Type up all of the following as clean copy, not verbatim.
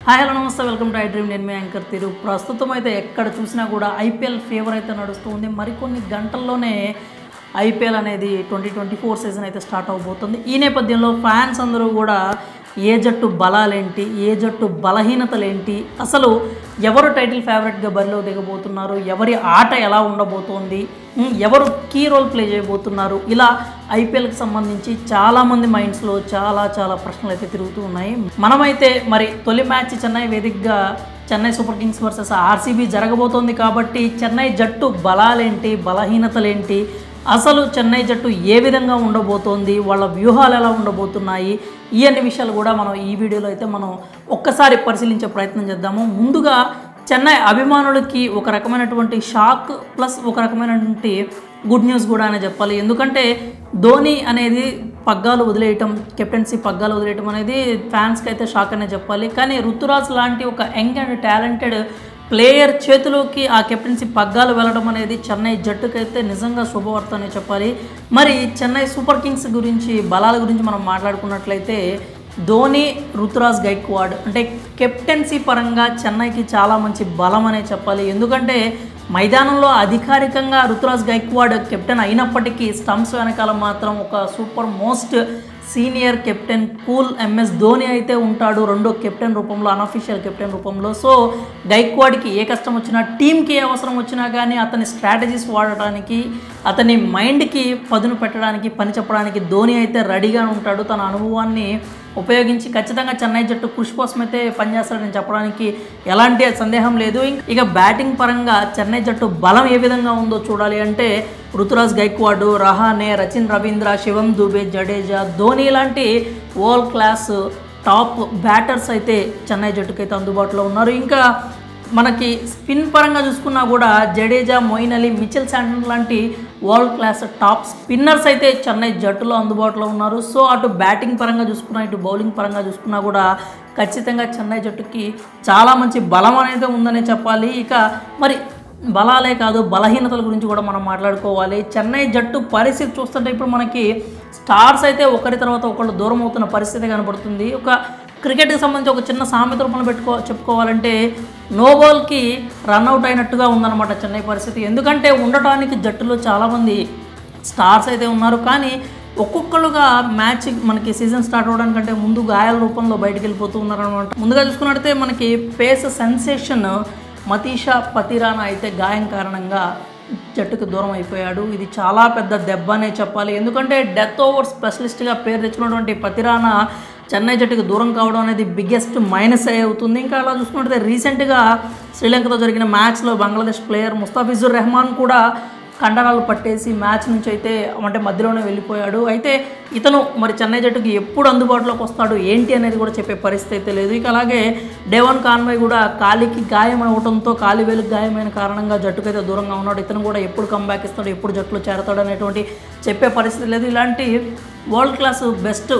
Hi hello నమస్తే welcome to I dream. నేను మీ anchor తిరు. ప్రస్తుతం అయితే ఎక్కడ చూసినా కూడా ఐపీఎల్ ఫీవర్ అయితే నడుస్తుంది. మరికొన్ని గంటల్లోనే ఐపీఎల్ అనేది 2024 సీజన్ అయితే స్టార్ట్ అవబోతుంది. ఈ నేపథ్యంలో ఫ్యాన్స్ అందరూ కూడా ఏ జట్టు బలాలేంటి, ఏ జట్టు బలహీనతలేంటి, అసలు ఎవరు టైటిల్ ఫేవరెట్గా బరిలో దిగబోతున్నారు, ఎవరి ఆట ఎలా ఉండబోతోంది, ఎవరు కీ రోల్ ప్లే చేయబోతున్నారు, ఇలా ఐపీఎల్కి సంబంధించి చాలామంది మైండ్స్లో చాలా ప్రశ్నలు అయితే తిరుగుతూ ఉన్నాయి. మనమైతే మరి తొలి మ్యాచ్ చెన్నై వేదికగా Chennai super Kings versus RCB జరగబోతోంది కాబట్టి చెన్నై జట్టు బలాలేంటి, బలహీనతలేంటి, అసలు చెన్నై జట్టు ఏ విధంగా ఉండబోతోంది, వాళ్ళ వ్యూహాలు ఎలా ఉండబోతున్నాయి, ఈ అన్ని విషయాలు కూడా మనం ఈ వీడియోలో అయితే మనం ఒక్కసారి పరిశీలించే ప్రయత్నం చేద్దాము. ముందుగా చెన్నై అభిమానులకి ఒక రకమైనటువంటి షాక్ ప్లస్ ఒక రకమైనటువంటి గుడ్ న్యూస్ కూడా అని చెప్పాలి. ఎందుకంటే ధోని అనేది పగ్గాలు వదిలేయటం, కెప్టెన్సీ పగ్గాలు వదిలేయటం అనేది ఫ్యాన్స్కి అయితే షాక్ అనే చెప్పాలి. కానీ రుతురాజ్ లాంటి ఒక యంగ్ అండ్ టాలెంటెడ్ ప్లేయర్ చేతిలోకి ఆ కెప్టెన్సీ పగ్గాలు వెళ్ళడం అనేది చెన్నై జట్టుకైతే నిజంగా శుభవార్త అనే చెప్పాలి. మరి చెన్నై సూపర్ కింగ్స్ గురించి, బలాల గురించి మనం మాట్లాడుకున్నట్లయితే ధోని, రుతురాజ్ గైక్వాడ్ అంటే కెప్టెన్సీ పరంగా చెన్నైకి చాలా మంచి బలం అనే చెప్పాలి. ఎందుకంటే మైదానంలో అధికారికంగా రుతురాజ్ గైక్వాడ్ కెప్టెన్ అయినప్పటికీ స్టంప్స్ వెనకాల మాత్రం ఒక super most senior captain cool MS Dhoni అయితే ఉంటాడు, రెండో కెప్టెన్ రూపంలో, అనఫీషియల్ కెప్టెన్ రూపంలో. సో గైక్వాడ్కి ఏ కష్టం వచ్చినా, టీంకి ఏ అవసరం వచ్చినా కానీ అతని స్ట్రాటజీస్ వాడటానికి, అతని మైండ్కి పదును పెట్టడానికి, పని చెప్పడానికి ధోని అయితే రెడీగా ఉంటాడు. తన అనుభవాన్ని ఉపయోగించి ఖచ్చితంగా చెన్నై జట్టు కృషి కోసం అయితే పనిచేస్తాడని చెప్పడానికి ఎలాంటి సందేహం లేదు. ఇక బ్యాటింగ్ పరంగా చెన్నై జట్టు బలం ఏ విధంగా ఉందో చూడాలి అంటే రుతురాజ్ గైక్వాడ్, రహానే, రచిన్ రవీంద్ర, శివం దుబే, జడేజా, ధోని లాంటి వరల్డ్ క్లాస్ టాప్ బ్యాటర్స్ అయితే చెన్నై జట్టుకైతే అందుబాటులో ఉన్నారు. ఇంకా మనకి స్పిన్ పరంగా చూసుకున్నా కూడా జడేజా, మొయిన్ అలీ, మిచెల్ శాంటనర్ లాంటి వరల్డ్ క్లాస్ టాప్ స్పిన్నర్స్ అయితే చెన్నై జట్టులో అందుబాటులో ఉన్నారు. సో అటు బ్యాటింగ్ పరంగా చూసుకున్నా, ఇటు బౌలింగ్ పరంగా చూసుకున్నా కూడా ఖచ్చితంగా చెన్నై జట్టుకి చాలా మంచి బలం అనేది ఉందనే చెప్పాలి. ఇక మరి బలాలే కాదు, బలహీనతల గురించి కూడా మనం మాట్లాడుకోవాలి. చెన్నై జట్టు పరిస్థితి చూస్తుంటే ఇప్పుడు మనకి స్టార్స్ అయితే ఒకరి తర్వాత ఒకళ్ళు దూరం అవుతున్న పరిస్థితి కనబడుతుంది. ఒక క్రికెట్కి సంబంధించి ఒక చిన్న సామెత రూపంలో చెప్పుకోవాలంటే నో బాల్కి రన్అట్ అయినట్టుగా ఉందన్నమాట చెన్నై పరిస్థితి. ఎందుకంటే ఉండటానికి జట్టులో చాలామంది స్టార్స్ అయితే ఉన్నారు, కానీ ఒక్కొక్కరుగా మ్యాచ్ మనకి సీజన్ స్టార్ట్ అవడానికంటే ముందు గాయాల రూపంలో బయటికి వెళ్ళిపోతూ ఉన్నారనమాట. ముందుగా చూసుకున్నట్టయితే మనకి పేస్ సెన్సేషన్ మతీషా పతిరానా అయితే గాయం కారణంగా జట్టుకు దూరం అయిపోయాడు. ఇది చాలా పెద్ద దెబ్బ అనే చెప్పాలి. ఎందుకంటే డెత్ ఓవర్ స్పెషలిస్ట్గా పేరు తెచ్చుకున్నటువంటి పతిరానా చెన్నై జట్టుకు దూరం కావడం అనేది బిగ్గెస్ట్ మైనస్ అవుతుంది. ఇంకా అలా చూసుకుంటే రీసెంట్గా శ్రీలంకతో జరిగిన మ్యాచ్లో బంగ్లాదేశ్ ప్లేయర్ ముస్తాఫిజుర్ రెహమాన్ కూడా కండరాలు పట్టేసి మ్యాచ్ నుంచి అయితే అంటే మధ్యలోనే వెళ్ళిపోయాడు. అయితే ఇతను మరి చెన్నై జట్టుకి ఎప్పుడు అందుబాటులోకి వస్తాడు ఏంటి అనేది కూడా చెప్పే పరిస్థితి అయితే లేదు. ఇక అలాగే డేవన్ కాన్వే కూడా కాలికి గాయం అవడంతో, కాలి వేలుకి గాయమైన కారణంగా జట్టుకైతే దూరంగా ఉన్నాడు. ఇతను కూడా ఎప్పుడు కంబ్యాక్ ఇస్తాడు, ఎప్పుడు జట్టులో చేరతాడు అనేటువంటి చెప్పే పరిస్థితి లేదు. ఇలాంటి వరల్డ్ క్లాస్ బెస్ట్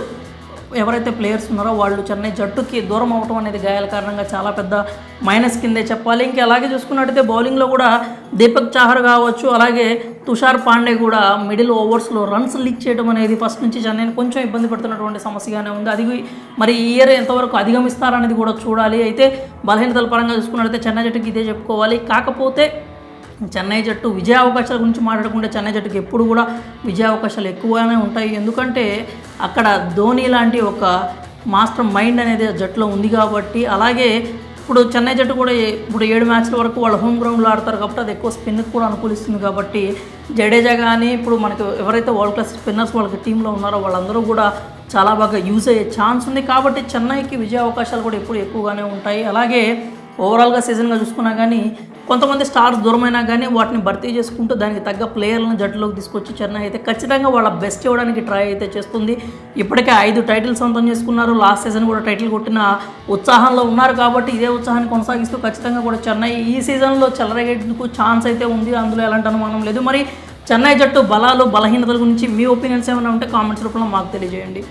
ఎవరైతే ప్లేయర్స్ ఉన్నారో వాళ్ళు చెన్నై జట్టుకి దూరం అవటం అనేది గాయాల కారణంగా చాలా పెద్ద మైనస్ కిందే చెప్పాలి. ఇంకా అలాగే చూసుకున్నట్టయితే బౌలింగ్లో కూడా దీపక్ చాహర్ కావచ్చు, అలాగే తుషార్ పాండే కూడా మిడిల్ ఓవర్స్లో రన్స్ లీక్ చేయడం అనేది ఫస్ట్ నుంచి చెన్నైని కొంచెం ఇబ్బంది పడుతున్నటువంటి సమస్యగానే ఉంది. అది మరి ఈ ఇయర్ ఎంతవరకు అధిగమిస్తారనేది కూడా చూడాలి. అయితే బలహీనతల పరంగా చూసుకున్నట్టయితే చెన్నై జట్టుకి ఇదే చెప్పుకోవాలి. కాకపోతే చెన్నై జట్టు విజయ అవకాశాల గురించి మాట్లాడుకుంటే చెన్నై జట్టుకి ఎప్పుడు కూడా విజయ అవకాశాలు ఎక్కువగానే ఉంటాయి. ఎందుకంటే అక్కడ ధోని లాంటి ఒక మాస్టర్ మైండ్ అనేది జట్టులో ఉంది కాబట్టి. అలాగే ఇప్పుడు చెన్నై జట్టు కూడా ఇప్పుడు 7 మ్యాచ్ల వరకు వాళ్ళు హోమ్ గ్రౌండ్లో ఆడతారు కాబట్టి అది ఎక్కువ స్పిన్కి కూడా అనుకూలిస్తుంది కాబట్టి జడేజా కానీ ఇప్పుడు మనకి ఎవరైతే వరల్డ్ క్లాస్ స్పిన్నర్స్ వాళ్ళకి టీంలో ఉన్నారో వాళ్ళందరూ కూడా చాలా బాగా యూజ్ అయ్యే ఛాన్స్ ఉంది. కాబట్టి చెన్నైకి విజయ అవకాశాలు కూడా ఎప్పుడు ఎక్కువగానే ఉంటాయి. అలాగే ఓవరాల్గా సీజన్గా చూసుకున్నా కానీ కొంతమంది స్టార్స్ దూరమైనా కానీ వాటిని భర్తీ చేసుకుంటూ దానికి తగ్గ ప్లేయర్లను జట్టులోకి తీసుకొచ్చి చెన్నై అయితే ఖచ్చితంగా వాళ్ళ బెస్ట్ ఇవ్వడానికి ట్రై అయితే చేస్తుంది. ఇప్పటికే 5 టైటిల్స్ సొంతం చేసుకున్నారు. లాస్ట్ సీజన్ కూడా టైటిల్ కొట్టిన ఉత్సాహంలో ఉన్నారు కాబట్టి ఇదే ఉత్సాహాన్ని కొనసాగిస్తూ ఖచ్చితంగా కూడా చెన్నై ఈ సీజన్లో చెలరేగేందుకు ఛాన్స్ అయితే ఉంది. అందులో ఎలాంటి అనుమానం లేదు. మరి చెన్నై జట్టు బలాలు, బలహీనతల గురించి మీ ఒపీనియన్స్ ఏమైనా ఉంటే కామెంట్స్ రూపంలో మాకు తెలియజేయండి.